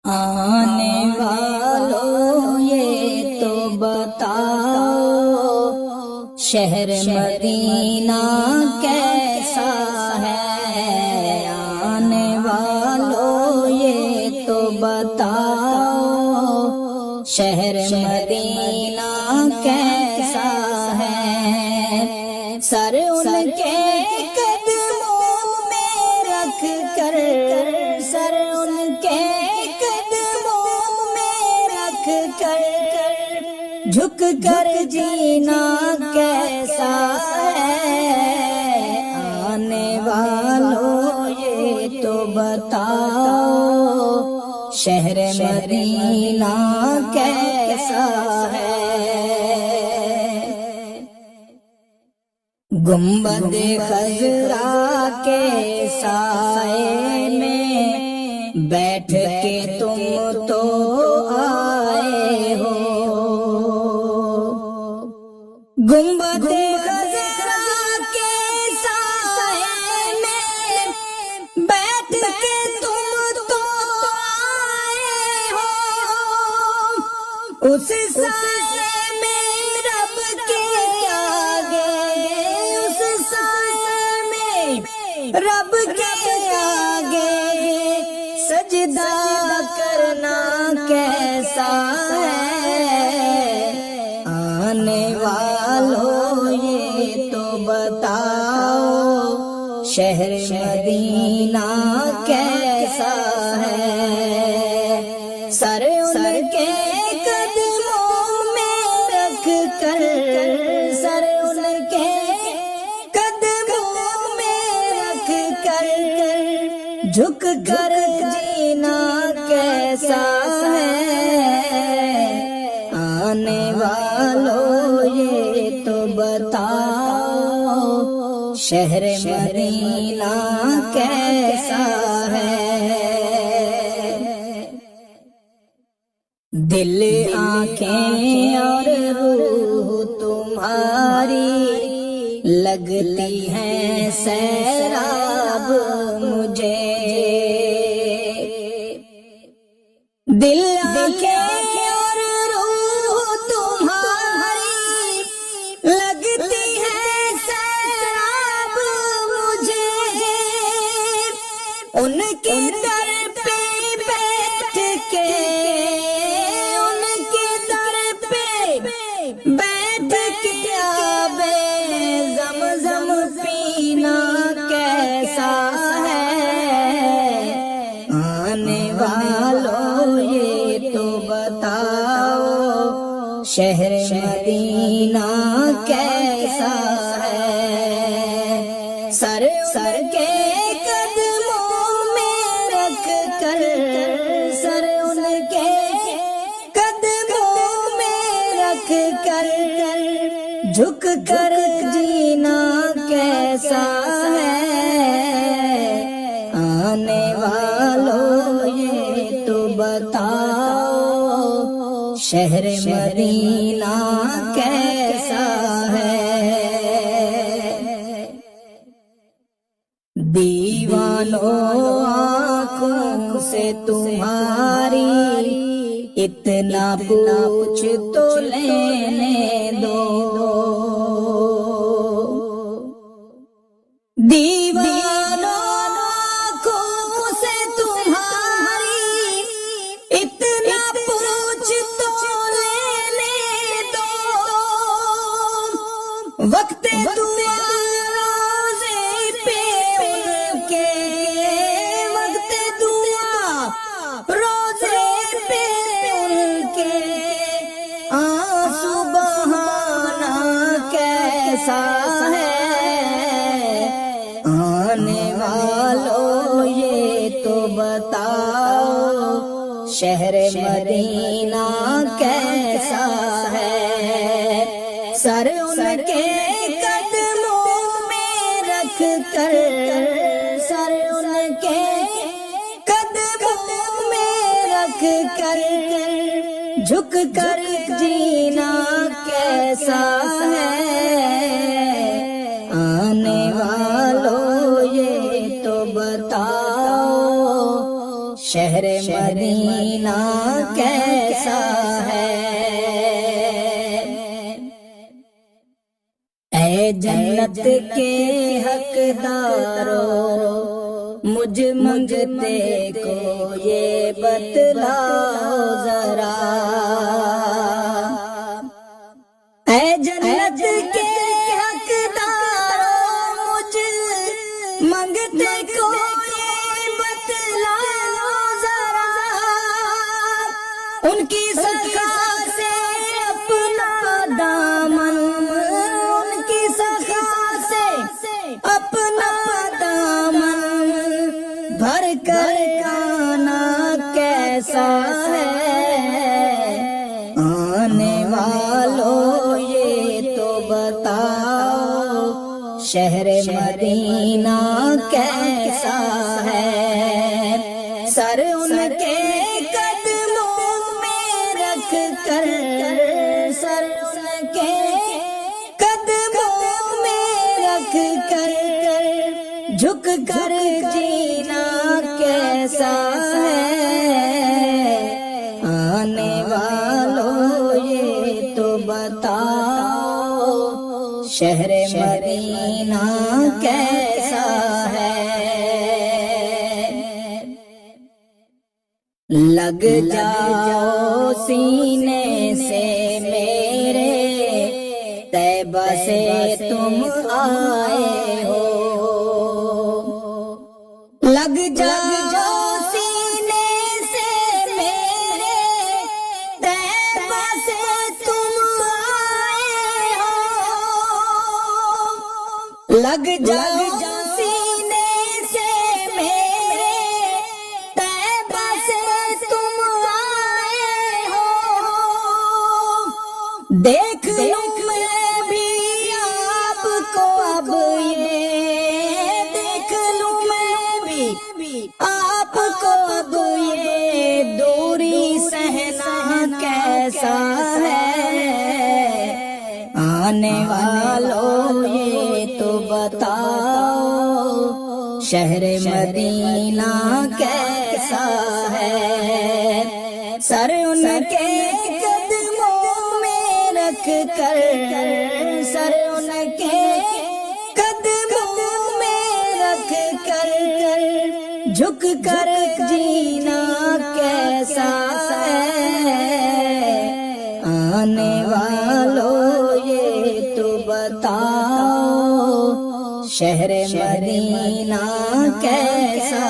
آنے والوں یہ تو بتاؤ شہر مدینہ کیسا ہے، آنے والوں یہ تو بتاؤ شہر مدینہ کیسا ہے، سر ان کے قدموں میں رکھ کر، سر ان کے قدموں میں رکھ کر، جھک کر جینا کیسا ہے، آنے والوں یہ تو بتاؤ شہر مدینہ کیسا ہے۔ گنبد خضرا کے سائے میں بیٹھ کے تم تو آئے ہو، گنبد خضرا کے سائے میں بیٹھ کے تم تو آئے ہو، اس سائے میں رب کے آگے، اس سائے میں رب کے آگے سجدہ کرنا کیسا ہے، آنے والوں یہ تو بتاؤ شہر مدینہ کیسا ہے، سر ان کے قدموں میں رکھ کر، سر ان کے قدموں میں رکھ کر، جھک کر جینا کیسا ہے، آنے والوں یہ تو بتاؤ شہر مدینہ کیسا ہے، دل آنکھیں اور روح تمہاری لگتی ہیں سیراب مجھے، دل آنکھیں اور روح تمہاری لگتی ہیں سیراب مجھے، ان کے در پہ بیٹھ کے، ان کے در پہ بیٹھ کے آبِ زمزم پینا کیسا ہے، آنے والوں یہ تو بتاؤ شہر مدینہ کیسا ہے، سر کے قدموں میں رکھ کر، سر ان کے قدموں میں رکھ کر، جھک کر جینا کیسا ہے، آنے والوں یہ تو بتاؤ شہر مدینہ کیسا ہے، دیوانوں آنکھوں سے تمہاری اتنا پوچھ تو لینے دو، دیوانوں آنکھوں سے تمہاری اتنا پوچھ تو لینے دو، وقت دعا روزے پہ ان کے، وقت دعا روزے پہ ان کے آنسو بہانا کیسا ہے، آنے والوں یہ تو بتاؤ شہر مدینہ کیسا ہے، سر ان کے قدموں میں رکھ کر، سر ان کے قدموں میں رکھ کر، جھک کر جینا کیسا ہے، آنے والوں یہ تو بتاؤ شہر شہر مدینہ کیسا ہے؟ اے جنت کے حقدارو مجھ منگتے کو یہ بتلاؤ ذرا، اے جنت کے حقدارو مجھ منگتے کو یہ بتلاؤ ذرا، ان کی سخا سے اپنا دامن، ان کی سخا سے اپنا دامن بھر کر کھانا کیسا ہے؟ آنے والوں یہ تو بتاؤ شہر مدینہ کیسا ہے؟ سر ان کے قدموں میں رکھ کر، سر ان کے قدموں میں رکھ کر جھک کر جینا کیسا ہے؟ آنے والوں یہ تو بتاؤ شہر مدینہ کیسا ہے؟ لگ جاؤ سینے سے میرے، طیبہ سے تم آئے ہو، لگ جاؤ سینے سے میرے، طیبہ سے تم آئے ہو، لگ جاؤ سینے سے میرے، طیبہ سے تم آئے ہو، دیکھ لوں میں بھی آپ کو اب یہ، دیکھ لوں میں بھی آپ کو اب یہ دوری سہنا کیسا ہے؟ آنے والوں یہ تو بتاؤ شہر مدینہ کیسا ہے؟ سر ان کے قدموں میں رکھ کر، سر ان کے قدموں میں رکھ کر جھک کر جینا کیسا ہے؟ آنے والوں یہ تو بتاؤ شہر مدینہ کیسا